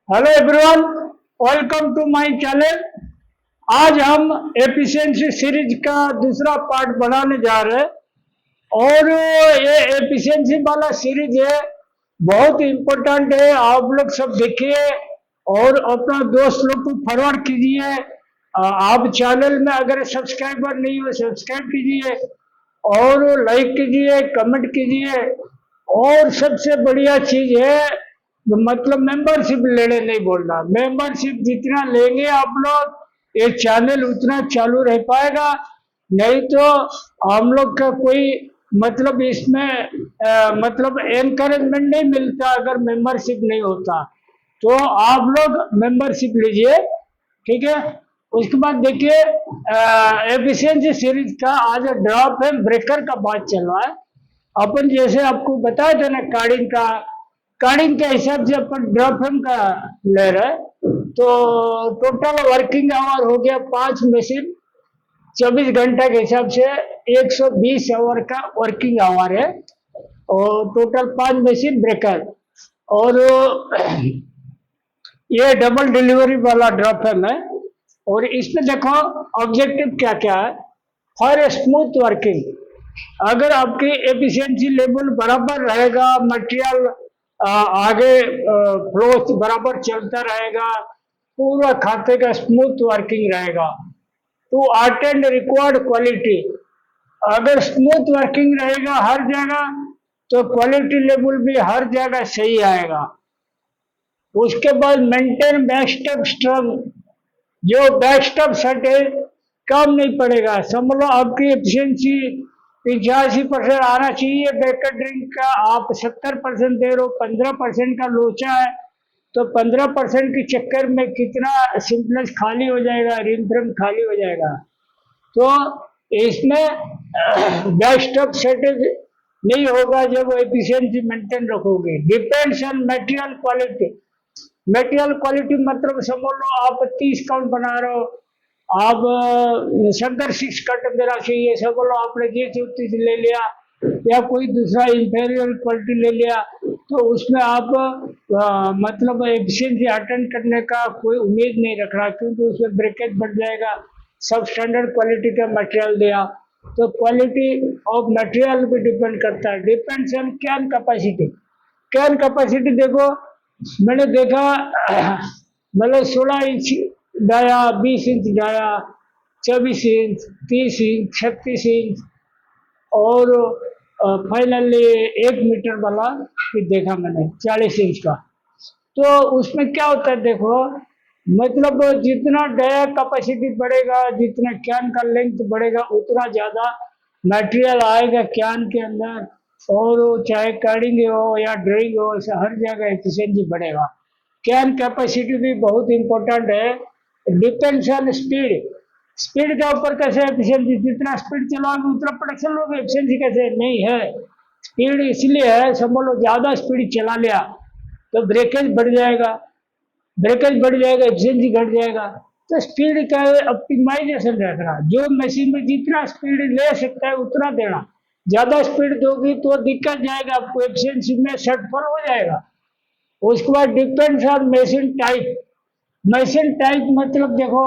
Hello everyone, welcome to my channel. आज हम efficiency series का दूसरा पार्ट बनाने जा रहे हैं और ये एफिशिएंसी वाला सीरीज है, बहुत इम्पोर्टेंट है। आप लोग सब देखिए और अपना दोस्त लोग को फॉरवर्ड कीजिए। आप चैनल में अगर सब्सक्राइबर नहीं हो सब्सक्राइब कीजिए और लाइक कीजिए, कमेंट कीजिए। और सबसे बढ़िया चीज है, मतलब मेंबरशिप लेने नहीं बोलना। मेंबरशिप जितना लेंगे आप लोग, ये चैनल उतना चालू रह पाएगा। नहीं तो हम लोग का कोई मतलब इसमें मतलब एनकरेजमेंट नहीं मिलता अगर मेंबरशिप नहीं होता। तो आप लोग मेंबरशिप लीजिए, ठीक है। उसके बाद देखिए, एफिशिएंसी सीरीज का आज ड्रॉप है, ब्रेकर का बात चल रहा है। अपन जैसे आपको बताया था ना, कार्डिंग के हिसाब से अपन ड्रॉप का ले रहे हैं। तो टोटल वर्किंग आवर हो गया 5 मशीन, 24 घंटा के हिसाब से 120 आवर का वर्किंग आवर है। और टोटल 5 मशीन ब्रेकर। और ये डबल डिलीवरी वाला ड्रॉप है मैं। और इसमें देखो ऑब्जेक्टिव क्या क्या है। फॉर स्मूथ वर्किंग, अगर आपकी एफिशिएंसी लेवल बराबर रहेगा, मटेरियल आगे फ्लो बराबर चलता रहेगा, पूरा खाते का स्मूथ वर्किंग रहेगा, टू अटेंड रिक्वायर्ड क्वालिटी। अगर स्मूथ वर्किंग रहेगा हर जगह, तो क्वालिटी लेवल भी हर जगह सही आएगा। उसके बाद मेंटेन बैकस्टॉप स्ट्रंग, जो बैकस्टॉप सेट है कम नहीं पड़ेगा। समझ लो आपकी एफिशिएंसी 85% आना चाहिए बैकर ड्रिंक का, आप 70% दे रहे हो, 15% का लोचा है, तो 15% के चक्कर में कितना सिंपलेस खाली हो जाएगा, रिम फ्रेम खाली हो जाएगा। तो इसमें बैकस्टॉप सेटेज नहीं होगा जब एफिशिएंसी मेंटेन रखोगे। Depends on material quality. Material quality मतलब समझ लो आप 30 काउंट बना रहे हो, आप शंकर 6 कट देना चाहिए, समझ लो आपने ये 34 ले लिया या कोई दूसरा इंफेरियर क्वालिटी ले लिया, तो उसमें आप मतलब एफिशिएंसी अटेंड करने का कोई उम्मीद नहीं रख रहा, क्योंकि उसमें ब्रेकेज बढ़ जाएगा। सब स्टैंडर्ड क्वालिटी का मटेरियल दिया, तो क्वालिटी ऑफ मटेरियल भी डिपेंड करता है। Depends on can capacity. Can capacity देखो, मैंने देखा मतलब 16 inch dia, 20 inch dia, 24 inch, 30 inch, 36 inch और फाइनली 1 मीटर वाला भी देखा मैंने 40 इंच का। तो उसमें क्या होता है देखो, मतलब जितना डाया कैपेसिटी बढ़ेगा, जितना कैन का लेंथ बढ़ेगा, उतना ज़्यादा मटेरियल आएगा कैन के अंदर। और चाहे कार्डिंग हो या ड्राइंग हो, हर जगह एफिशिएंसी बढ़ेगा। कैन कैपेसिटी भी बहुत इंपॉर्टेंट है। Depends on speed. स्पीड के ऊपर कैसे एफिशिएंसी, जितना स्पीड चलाओगे उतना प्रोडक्शन लोगे, एफिशिएंसी कैसे नहीं है। स्पीड इसलिए है, समझ लो ज़्यादा स्पीड चला लिया तो ब्रेकेज बढ़ जाएगा, ब्रेकेज बढ़ जाएगा, एफिशिएंसी घट जाएगा। तो स्पीड का ऑप्टिमाइजेशन रखना, जो मशीन में जितना स्पीड ले सकता है उतना देना। ज़्यादा स्पीड दोगी तो दिक्कत जाएगा, आपको एफिशिएंसी में शॉर्टफॉल हो जाएगा। उसके बाद depends on machine type. Machine type मतलब देखो,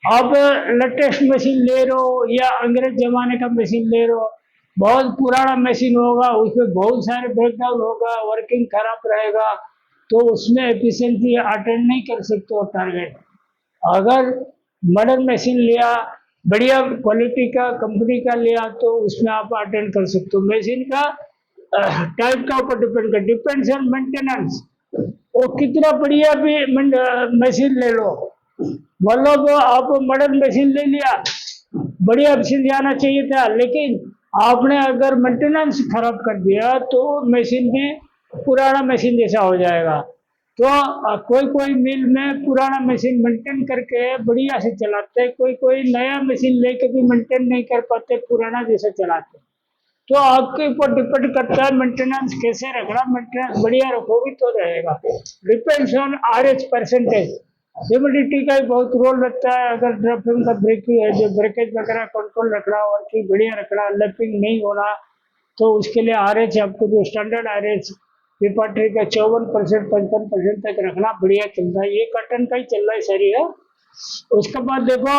आप लेटेस्ट मशीन ले रहे हो या अंग्रेज जमाने का मशीन ले रहे हो, बहुत पुराना मशीन होगा, उसमें बहुत सारे ब्रेकडाउन होगा, वर्किंग खराब रहेगा, तो उसमें एफिशिएंसी अटेंड नहीं कर सकते हो टारगेट। अगर मॉडर्न मशीन लिया, बढ़िया क्वालिटी का कंपनी का लिया, तो उसमें आप अटेंड कर सकते हो। मशीन का टाइप का ऊपर डिपेंड कर, डिपेंड्स ऑन मेंटेनेंस। वो कितना बढ़िया भी मशीन ले लो, मतलब आप मॉडर्न मशीन ले लिया, बढ़िया मशीन जाना चाहिए था, लेकिन आपने अगर मेंटेनेंस खराब कर दिया तो मशीन भी पुराना मशीन जैसा हो जाएगा। तो कोई कोई मिल में पुराना मशीन मेंटेन करके बढ़िया से चलाते हैं, कोई कोई नया मशीन लेके भी मेंटेन नहीं कर पाते, पुराना जैसा चलाते। तो आपके ऊपर डिपेंड करता है मेंटेनेंस कैसे रखना। मेंटेनेंस बढ़िया रखोगी तो रहेगा। Depends on RH percentage. Humidity का भी बहुत रोल रहता है। अगर ड्रॉपिंग का ब्रेकिंग है, जो ब्रेकेज वगैरह कंट्रोल रखना, वर्किंग बढ़िया रखना, लैपिंग नहीं होना, तो उसके लिए RH आपको जो स्टैंडर्ड RH ये पटरी का 54% 55% तक रखना बढ़िया चलता है। ये कॉटन का ही चल रहा है सारी है। उसके बाद देखो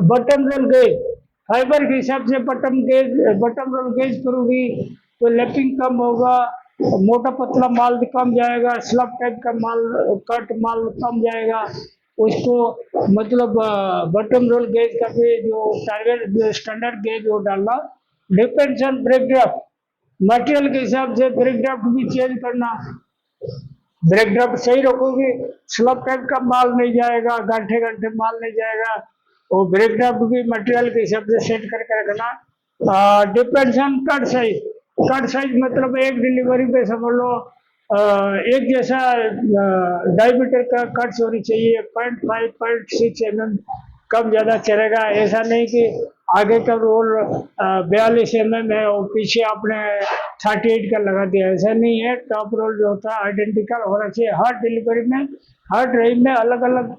बटन रोल गेज, फाइबर के हिसाब से बटन रोल गेज करोगी तो लैपिंग कम होगा, मोटा पतला माल कम जाएगा, स्लब टाइप का माल कट माल कम जाएगा। उसको मतलब बटन रोल गेज का भी जो टारगेट जो स्टैंडर्ड गेज वो डालना। Depends on break draft, material के हिसाब से ब्रेक ड्राफ्ट भी चेंज करना। ब्रेक ड्राफ्ट सही रखोगे, स्लब टाइप का माल नहीं जाएगा, गांठे गांठे माल नहीं जाएगा। वो ब्रेक ड्राफ्ट भी मटेरियल के हिसाब से सेट करके रखना। Depends on cut size, cut size मतलब एक डिलीवरी पे समझ लो एक जैसा डायमीटर का कट्स होनी चाहिए। 0.5 0.6 mm कम ज्यादा चलेगा। ऐसा नहीं कि आगे का रोल 42 mm है और पीछे आपने 38 का लगा दिया, ऐसा नहीं है। टॉप रोल जो होता है आइडेंटिकल होना चाहिए। हर डिलीवरी में हर ड्राइव में अलग अलग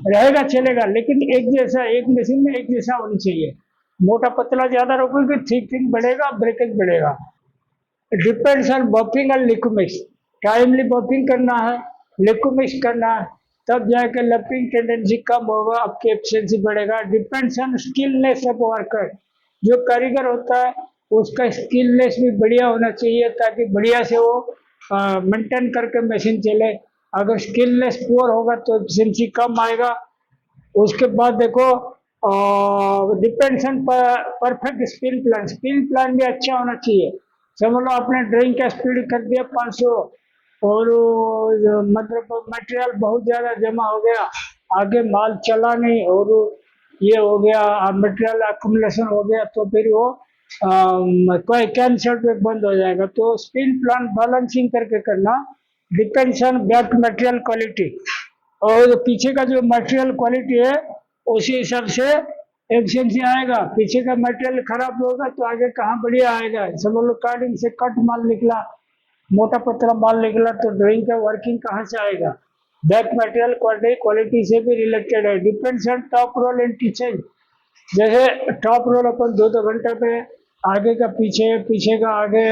रहेगा चलेगा, लेकिन एक जैसा एक मशीन में एक जैसा होनी चाहिए। मोटा पतला ज्यादा रखोगे ठीक ठीक बढ़ेगा, ब्रेकेज बढ़ेगा। Depends on buffing and Liquimix, timely buffing करना है, लिक्विमिक्स करना है, तब जाके लपिंग टेंडेंसी कम होगा, आपकी एफिशिएंसी बढ़ेगा। डिपेंड्स ऑन स्किलनेस ऑफ वर्कर, जो कारीगर होता है उसका स्किलनेस भी बढ़िया होना चाहिए ताकि बढ़िया से वो मेंटेन करके मशीन चले। अगर स्किलनेस पुअर होगा तो एफिशिएंसी कम आएगा। उसके बाद देखो depends on perfect spin plan भी अच्छा होना चाहिए। समझ लो आपने ड्राइंग का स्पीड कर दिया 500 और मतलब मटेरियल बहुत ज्यादा जमा हो गया, आगे माल चला नहीं और ये हो गया मटेरियल अकुमुलेशन हो गया, तो फिर वो कोई कैंसर पे बंद हो जाएगा। तो स्पिन प्लान बैलेंसिंग करके करना। Depends on back material quality, और पीछे का जो मटेरियल क्वालिटी है उसी हिसाब से एफिशिएंसी आएगा। पीछे का मटेरियल खराब होगा तो आगे कहाँ बढ़िया आएगा। समझ लो कार्डिंग से कट माल निकला, मोटा पतला माल निकला, तो ड्राइंग का वर्किंग कहाँ से आएगा। बैक मटेरियल क्वालिटी से भी रिलेटेड है। Depends on top roll and टीचेंज, जैसे टॉप रोल अपन 2-2 घंटे पे आगे का पीछे, पीछे का आगे,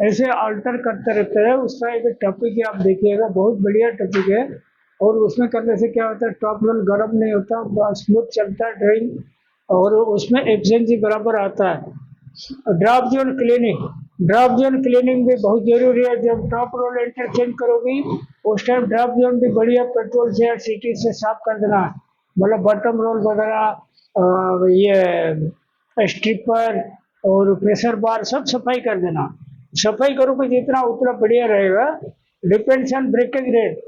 ऐसे अल्टर करते रहते हैं। उसका एक टॉपिक है, आप देखिएगा, बहुत बढ़िया टॉपिक है। और उसमें करने से क्या होता है, टॉप रोल गर्म नहीं होता, स्मूथ चलता है ड्राइंग और उसमें एफिशिएंसी बराबर आता है। Drop zone cleaning, drop zone cleaning भी बहुत जरूरी है। जब टॉप रोल इंटरचेंज करोगी उस टाइम ड्रॉप जोन भी बढ़िया पेट्रोल से या सिटी से साफ कर देना। मतलब बॉटम रोल वगैरह ये स्ट्रिपर और प्रेशर बार सब सफाई कर देना। सफाई करोगे जितना उतना बढ़िया रहेगा। Depends on breakage rate,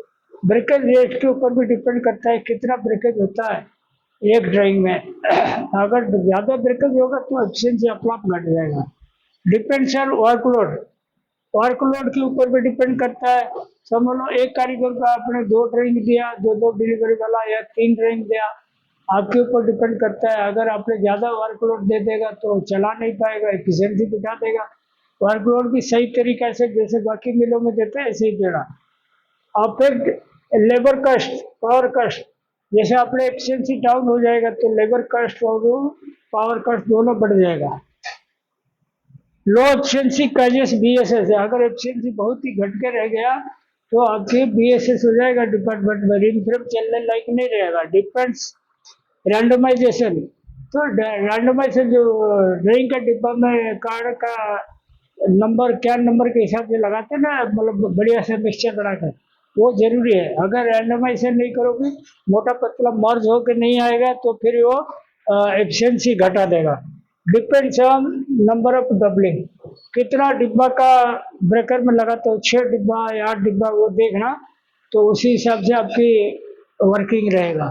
breakage rate के ऊपर भी डिपेंड करता है कितना ब्रेकेज होता है एक ड्राइंग में। अगर ज्यादा ब्रेकेज होगा तो एफिशिएंसी अपने आप घट जाएगा। डिपेंड्स ऑन वर्कलोड, वर्कलोड के ऊपर भी डिपेंड करता है। समझ लो एक कारीगर को आपने 2 ड्राइंग दिया, 2-2 डिलीवरी वाला या 3 ड्राइंग दिया, आपके ऊपर डिपेंड करता है। अगर आपने ज्यादा वर्कलोड दे देगा तो चला नहीं पाएगा, एफिशिएंसी बिठा देगा। वर्कलोड भी सही तरीका से जैसे बाकी मिलों में देते हैं ऐसे ही देना। अफेक्ट लेबर कस्ट, पावर कस्ट, जैसे आपने एफिशिएंसी डाउन हो जाएगा तो लेबर कस्ट और पावर कस्ट दोनों बढ़ जाएगा। लो एफिशिएंसी काजेस बीएसएस है, अगर एफिशिएंसी बहुत ही घट के रह गया तो आपके बीएसएस हो जाएगा डिपार्टमेंट में, रिंग फ्रेम चलने लायक नहीं रहेगा। डिपेंड्स रैंडमाइजेशन, तो रैंडमाइजेशन जो ड्राइंग का डिब्बा में कार्ड का नंबर कैन नंबर के हिसाब से लगाते हैं ना, मतलब बढ़िया से मिक्सचर बनाकर, वो जरूरी है। अगर रैंडमाइजेशन नहीं करोगे, मोटा पतला मर्ज होकर नहीं आएगा तो फिर वो एफिशिएंसी घटा देगा। Depends on number of doubling, कितना डिब्बा का ब्रेकर में लगा तो 6 डिब्बा या 8 डिब्बा वो देखना, तो उसी हिसाब से आपकी वर्किंग रहेगा।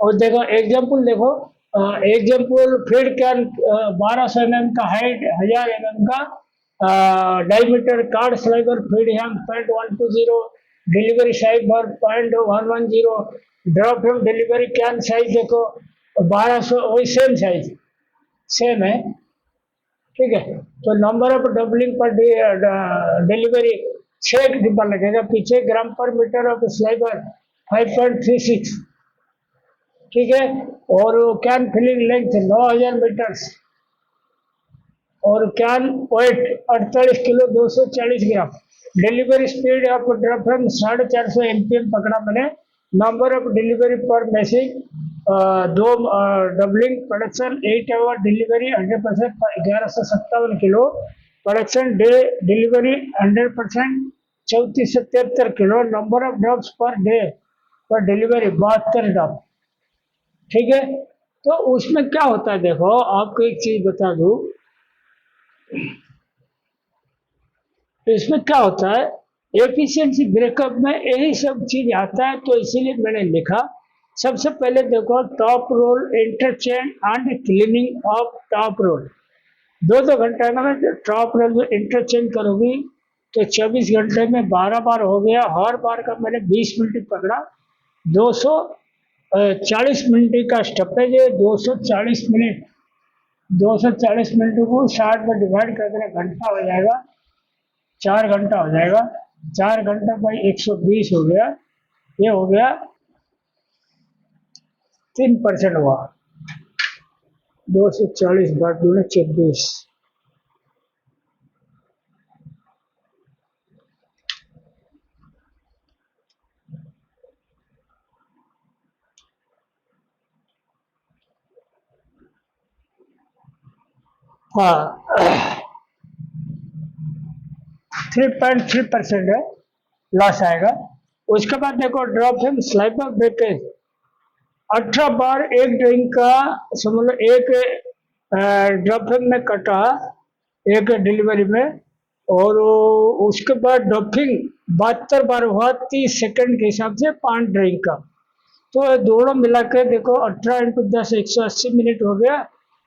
और देखो एग्जाम्पल देखो, एग्जाम्पल फीड कैन 1200 mm का हाइट, 1000 mm का डायमीटर कार्ड स्लाइबर फीड हैम 0.120, डिलीवरी साइज भर 0.110, drop from delivery can size देखो 1200, वही सेम साइज सेम है, ठीक है। तो नंबर ऑफ डबलिंग पर डिलीवरी 6 डिब्बा लगेगा। पीछे ग्राम पर मीटर ऑफ स्लाइबर 5.36, ठीक है। और कैन फिलिंग लेंथ 9000 मीटर्स और can weight 48 kilo 240 gram. Delivery speed of drop 450 MPM पकड़ा मैंने। Number of delivery per message 2 doubling production 8 hour delivery 100% 1157 kilo production day delivery 100% 3473 kilo. Number of drops per day per delivery 72 drop. ठीक है, तो उसमें क्या होता है, देखो आपको एक चीज बता दूं, इसमें क्या होता है एफिशिएंसी ब्रेकअप में यही सब चीज आता है, तो इसीलिए मैंने लिखा। सबसे पहले देखो top roll interchange and cleaning of top roll. 2-2 घंटे में टॉप रोल जो इंटरचेंज करोगी तो 24 घंटे में 12 बार हो गया। हर बार का मैंने 20 मिनट पकड़ा। 240 मिनट का स्टॉपेज है। 240 मिनट 240 मिनट को 60 में डिवाइड कर देना, घंटा हो जाएगा, 4 घंटा हो जाएगा। 4 घंटा बाई 120 हो गया, ये हो गया 3% हुआ। 240 बार 24। हाँ 3.3% है लॉस आएगा। उसके बाद देखो ड्रॉप है स्लाइप ऑफ ब्रेकेज। 18 बार एक ड्रिंक का समझ लो, एक ड्रॉप में कटा एक डिलीवरी में, और उसके बाद डॉपिंग 72 बार हुआ 30 सेकंड के हिसाब से 5 ड्रिंक का। तो दोनों मिला के देखो 18 इंटू 10 180 मिनट हो गया।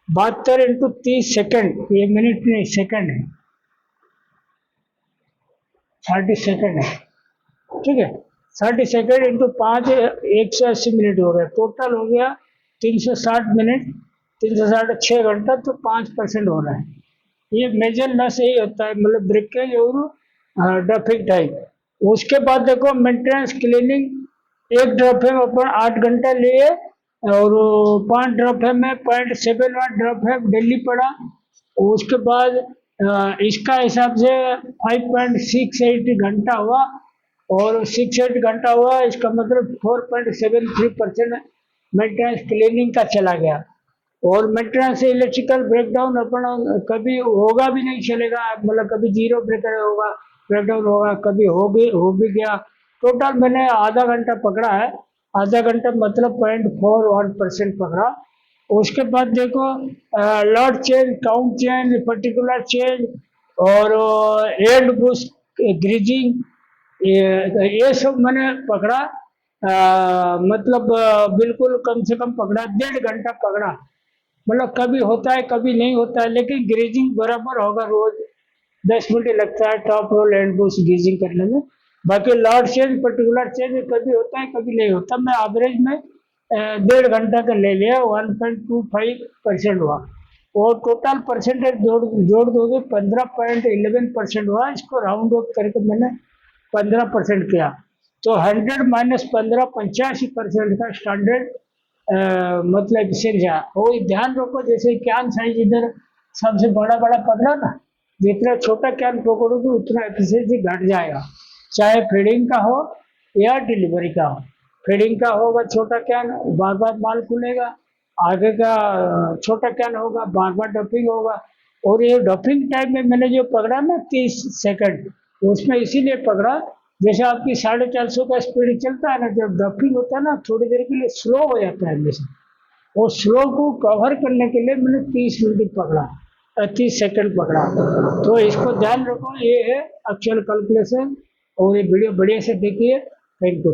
72 इंटू 30 सेकंड, ये मिनट नहीं सेकंड है, 30 सेकंड है। ठीक है, 30 सेकंड इंटू 5 180 मिनट हो गया। टोटल हो गया 360 मिनट, 360 6 घंटा, तो 5% हो रहा है। ये मेजर लॉस यही होता है, मतलब ब्रेकेज और डफिंग टाइम। उसके बाद देखो मेंटेनेंस क्लीनिंग। एक ड्रॉप है अपन 8 घंटा लिए, और 5 ड्रॉप है में 0.7 ड्रॉप है डेली पड़ा। उसके बाद इसका हिसाब से 5.68 घंटा हुआ, और 6-8 घंटा हुआ, इसका मतलब 4.73% मेंटेनेंस क्लीनिंग का चला गया। और मेंटेनेंस इलेक्ट्रिकल ब्रेकडाउन अपन कभी होगा भी नहीं चलेगा, मतलब कभी जीरो ब्रेकर होगा, ब्रेकडाउन होगा, कभी हो भी गया। टोटल मैंने आधा घंटा पकड़ा है, आधा घंटा मतलब 0.41% पकड़ा। उसके बाद देखो lot change, count change, particular change, और एंड बूस्ट ग्रीजिंग, ये सब मैंने पकड़ा। मतलब बिल्कुल कम से कम पकड़ा, 1.5 घंटा पकड़ा। मतलब कभी होता है कभी नहीं होता है, लेकिन ग्रीजिंग बराबर होगा। रोज 10 मिनट लगता है top roll and boost greasing करने में। बाकी लॉट चेंज पर्टिकुलर चेंज कभी होता है कभी नहीं होता। मैं एवरेज में 1.5 घंटा का ले लिया, 1.25% हुआ। और टोटल परसेंटेज जोड़ दोगे 15.11% हुआ। इसको राउंड ऑफ करके मैंने 15% किया, तो 100 माइनस 15 85% का स्टैंडर्ड मतलब सिर्जा। वो ध्यान रखो, जैसे कैन साइज इधर सबसे बड़ा बड़ा पकड़ा ना, जितना छोटा कैन पकड़ोगे उतना एफिशिएंसी घट जाएगा, चाहे फीडिंग का हो या डिलीवरी का हो। फीडिंग का होगा छोटा कैन, बार बार माल खुलेगा। आगे का छोटा कैन होगा, बार बार डंपिंग होगा। और ये डंपिंग टाइम में मैंने जो पकड़ा ना 30 सेकंड, उसमें इसीलिए पकड़ा, जैसे आपकी 450 का स्पीड चलता है ना, जब डंपिंग होता है ना थोड़ी देर के लिए स्लो हो जाता है जैसे, वो स्लो को कवर करने के लिए मैंने 30 मिनट पकड़ा, 30 सेकंड पकड़ा। तो इसको ध्यान रखो, ये है एक्चुअल कैलकुलेशन। और ये वीडियो बढ़िया से देखिए। Thank you.